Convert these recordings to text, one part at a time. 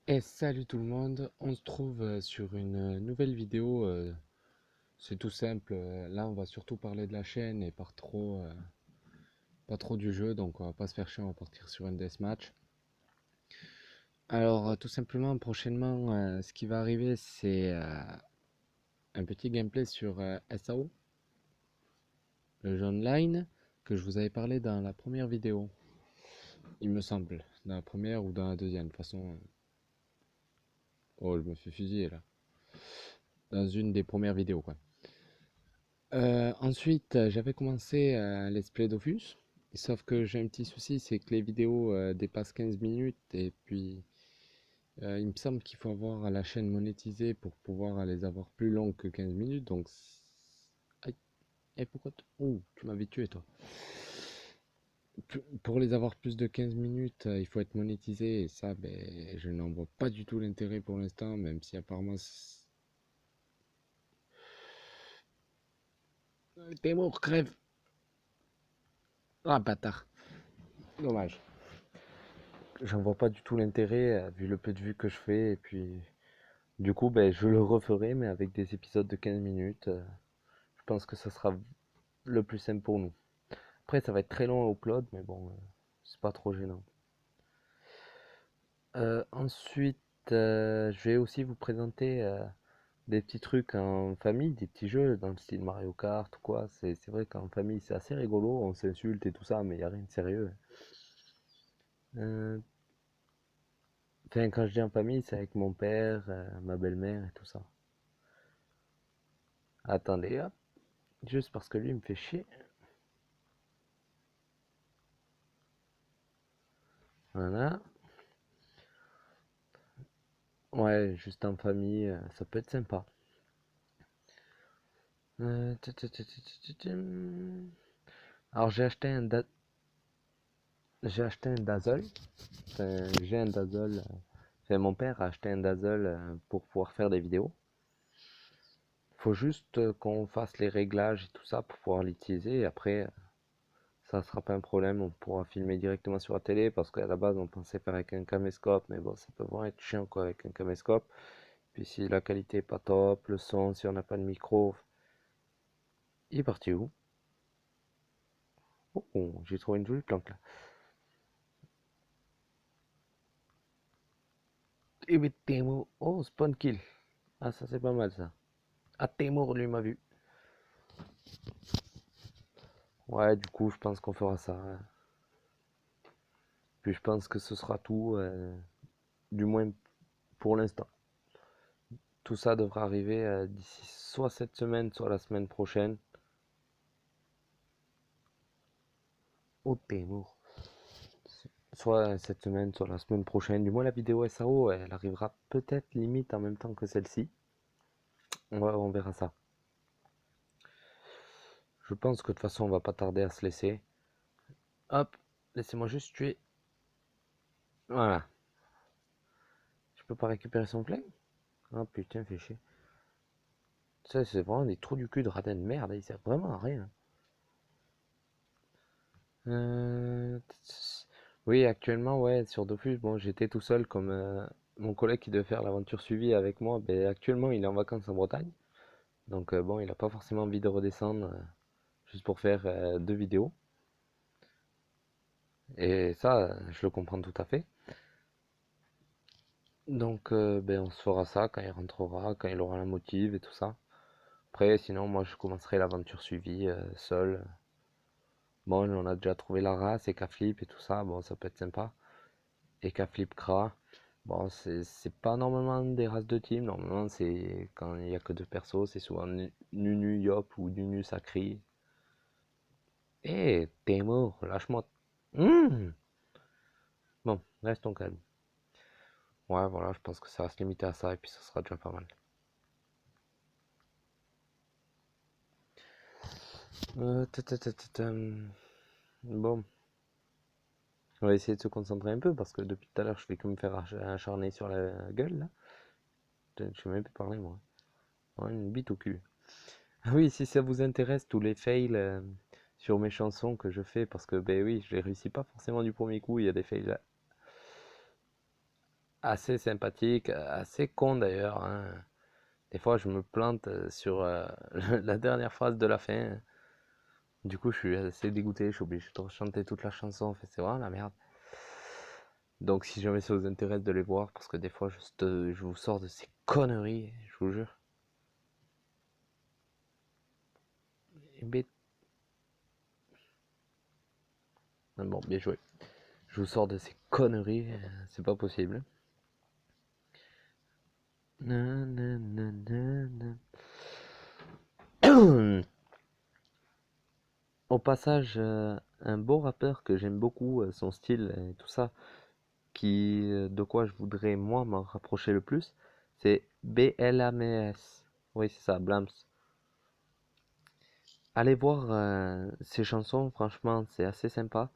Et salut tout le monde, on se trouve sur une nouvelle vidéo, c'est tout simple, là on va surtout parler de la chaîne et pas trop du jeu, donc on va pas se faire chier, on va partir sur un deathmatch. Alors tout simplement prochainement ce qui va arriver c'est un petit gameplay sur SAO, le jeu online, que je vous avais parlé dans la première vidéo, il me semble, dans la première ou dans la deuxième, de toute façon, oh je me fais fusiller là, dans une des premières vidéos quoi. Ensuite, j'avais commencé un let's play Dofus, sauf que j'ai un petit souci, c'est que les vidéos dépassent 15 minutes et puis il me semble qu'il faut avoir la chaîne monétisée pour pouvoir les avoir plus longues que 15 minutes. Donc, aïe, et pourquoi oh, tu m'avais tué toi. Pour les avoir plus de 15 minutes, il faut être monétisé et ça, ben, je n'en vois pas du tout l'intérêt pour l'instant, même si apparemment t'es mort, crève. Ah bâtard, dommage. J'en vois pas du tout l'intérêt, vu le peu de vues que je fais, et puis du coup, ben, je le referai, mais avec des épisodes de 15 minutes. Je pense que ça sera le plus simple pour nous. Après, ça va être très long à upload, mais bon, c'est pas trop gênant. Ensuite, je vais aussi vous présenter des petits trucs en famille, des petits jeux dans le style Mario Kart ou quoi. C'est vrai qu'en famille, c'est assez rigolo, on s'insulte et tout ça, mais il n'y a rien de sérieux. Euh, Enfin, quand je dis en famille, c'est avec mon père, ma belle-mère et tout ça. Attendez, hop. Juste parce que lui il me fait chier. Voilà. Ouais, juste en famille, ça peut être sympa. Euh, tu- tu- tu- tu- Alors j'ai acheté un Dazzle. J'ai un Dazzle. Enfin, mon père a acheté un Dazzle pour pouvoir faire des vidéos. Faut juste qu'on fasse les réglages et tout ça pour pouvoir l'utiliser. Et après, ça sera pas un problème. On pourra filmer directement sur la télé parce qu'à la base, on pensait faire avec un caméscope. Mais bon, ça peut vraiment être chiant quoi avec un caméscope. Puis si la qualité est pas top, le son, si on n'a pas de micro, il est parti où? Oh, oh, j'ai trouvé une jolie planque là. Et mais Temo, oh, spawn kill. Ah, ça c'est pas mal ça. Ah, Temo, lui m'a vu. Ouais, du coup, je pense qu'on fera ça, hein. Puis je pense que ce sera tout, du moins pour l'instant. Tout ça devra arriver d'ici soit cette semaine, soit la semaine prochaine. Oh, Temo. Soit cette semaine, soit la semaine prochaine. Du moins, la vidéo SAO, elle arrivera peut-être limite en même temps que celle-ci. On verra ça. Je pense que de toute façon, on va pas tarder à se laisser. Hop, laissez-moi juste tuer. Voilà. Je peux pas récupérer son flingue? Oh putain, fait chier. Ça, c'est vraiment des trous du cul de radin de merde. Ils servent vraiment à rien. Euh, Oui, actuellement, ouais, sur Dofus, bon, j'étais tout seul comme mon collègue qui devait faire l'aventure suivie avec moi. Ben, actuellement, il est en vacances en Bretagne. Donc, bon, il a pas forcément envie de redescendre juste pour faire deux vidéos. Et ça, je le comprends tout à fait. Donc, ben, on se fera ça quand il rentrera, quand il aura la motive et tout ça. Après, sinon, moi, je commencerai l'aventure suivie seul. Bon, on a déjà trouvé la race et K-Flip et tout ça. Bon, ça peut être sympa. Et K-Flip Kra. Bon, c'est pas normalement des races de team. Normalement, c'est quand il y a que deux persos. C'est souvent Nunu Yop ou Nunu Sakri. Eh, t'es mort, lâche-moi. Bon, restons calme. Ouais, voilà, je pense que ça va se limiter à ça et puis ça sera déjà pas mal. Bon, on va essayer de se concentrer un peu parce que depuis tout à l'heure, je fais que me faire acharner sur la gueule là. Je sais même plus parler moi. Ouais, une bite au cul. Ah oui, si ça vous intéresse, tous les fails sur mes chansons que je fais, parce que ben oui, je les réussis pas forcément du premier coup, il y a des fails assez sympathique, assez con d'ailleurs, hein. Des fois, je me plante sur la dernière phrase de la fin. Du coup, je suis assez dégoûté, je suis obligé de chanter toute la chanson. En fait, c'est vraiment la merde. Donc, si jamais ça vous intéresse de les voir, parce que des fois, je vous sors de ces conneries, je vous jure. Eh ben, bon, bien joué. Je vous sors de ces conneries, c'est pas possible. Au passage, un beau rappeur que j'aime beaucoup, son style et tout ça, de quoi je voudrais moi m'en rapprocher le plus, c'est BLAMS. Oui, c'est ça, Blams. Allez voir ses chansons, franchement, c'est assez sympa.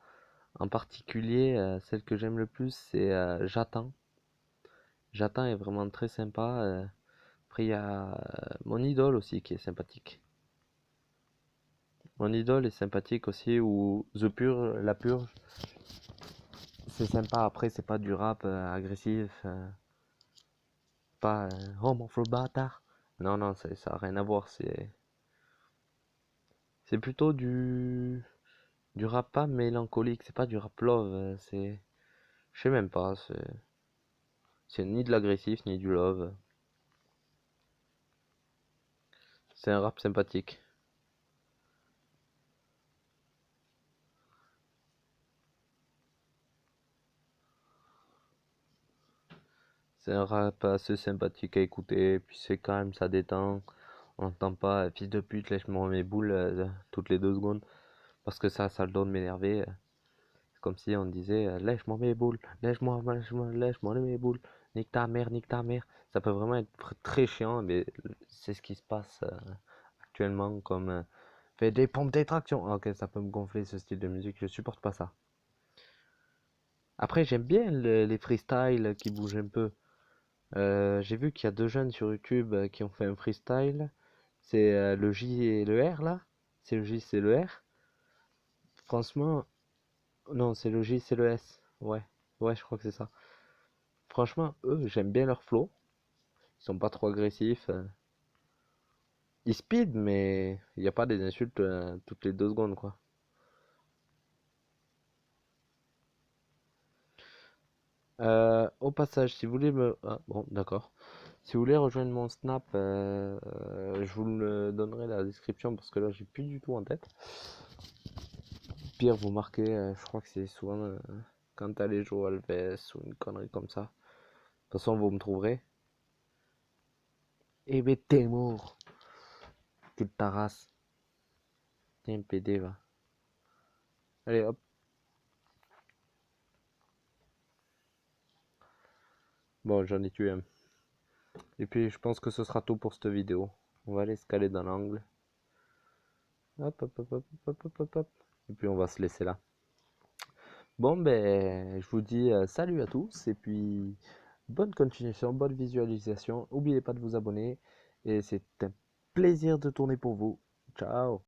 En particulier, celle que j'aime le plus, c'est J'attends. J'attends est vraiment très sympa. Après, il y a mon idole aussi qui est sympathique. Mon idole est sympathique aussi, ou The Purge, La Purge. C'est sympa, après, c'est pas du rap agressif. Pas oh mon flow bâtard. Non, non, ça n'a rien à voir. C'est plutôt du rap pas mélancolique. C'est pas du rap love. Je sais même pas. C'est ni de l'agressif ni du love. C'est un rap sympathique. C'est un rap assez sympathique à écouter. Puis c'est quand même, ça détend. On n'entend pas fils de pute, lèche-moi mes boules toutes les 2 secondes. Parce que ça le donne de m'énerver. C'est comme si on disait lèche-moi mes boules, lèche-moi mes boules, nique ta mère, nique ta mère. Ça peut vraiment être très chiant, mais c'est ce qui se passe actuellement comme fais des pompes d'extraction. Ah, ok, ça peut me gonfler ce style de musique, je supporte pas ça. Après, j'aime bien les freestyles qui bougent un peu. J'ai vu qu'il y a 2 jeunes sur YouTube qui ont fait un freestyle. C'est le J et le R là. C'est le J, c'est le R. Franchement, non, c'est le J, c'est le S. Ouais, ouais, je crois que c'est ça. Franchement, eux, j'aime bien leur flow. Ils sont pas trop agressifs. Ils speed, mais il n'y a pas des insultes toutes les 2 secondes, quoi. Au passage, si vous voulez me... Ah, bon, d'accord. Si vous voulez rejoindre mon Snap, je vous le donnerai dans la description parce que là, j'ai plus du tout en tête. Pire, vous marquez, je crois que c'est souvent quand t'as les jours Alves ou une connerie comme ça. De toute façon, vous me trouverez. Eh ben, t'es mort. Tu ta race. T'es un PD, va. Allez, hop. Bon, j'en ai tué un. Et puis, je pense que ce sera tout pour cette vidéo. On va aller se caler dans l'angle. Hop, hop, hop, hop, hop, hop, hop, hop. Et puis, on va se laisser là. Bon, ben, je vous dis salut à tous. Et puis, bonne continuation, bonne visualisation. N'oubliez pas de vous abonner. Et c'est un plaisir de tourner pour vous. Ciao.